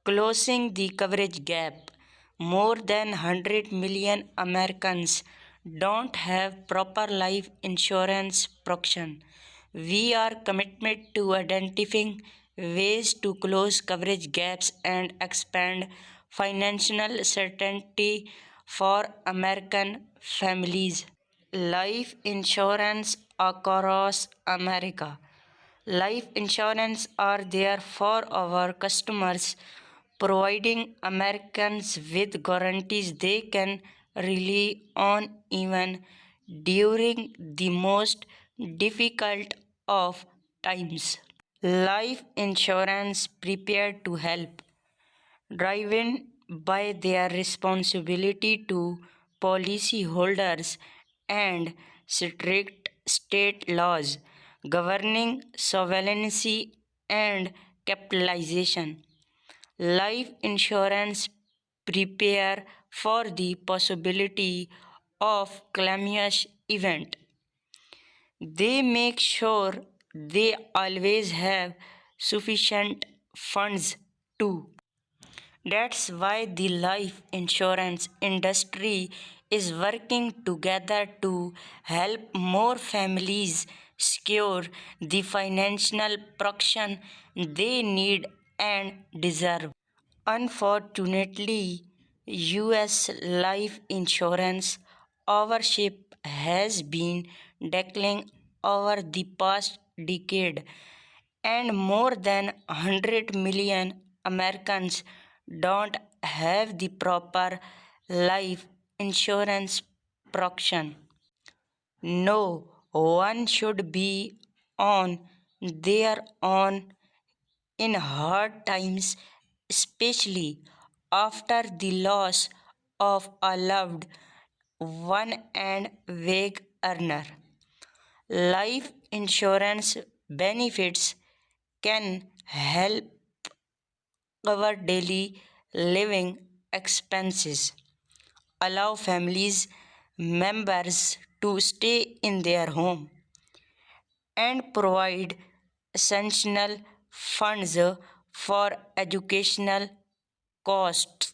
Closing the coverage gap. More than 100 million Americans don't have proper life insurance protection. We are committed to identifying ways to close coverage gaps and expand financial certainty for American families. Life insurance across America. Life insurance are there for our customers, providing Americans with guarantees they can rely on even during the most difficult of times. Life insurance prepared to help, driven by their responsibility to policyholders and strict state laws governing solvency and capitalization. Life insurance prepare for the possibility of calamity event. They make sure they always have sufficient funds to. That's why the life insurance industry is working together to help more families secure the financial protection they need and deserve. Unfortunately, US life insurance ownership has been declining over the past decade, and more than 100 million Americans don't have the proper life insurance protection. No one should be on their own in hard times, especially after the loss of a loved one and wage earner. Life insurance benefits can help cover daily living expenses, allow families members to stay in their home, and provide essential funds for educational costs.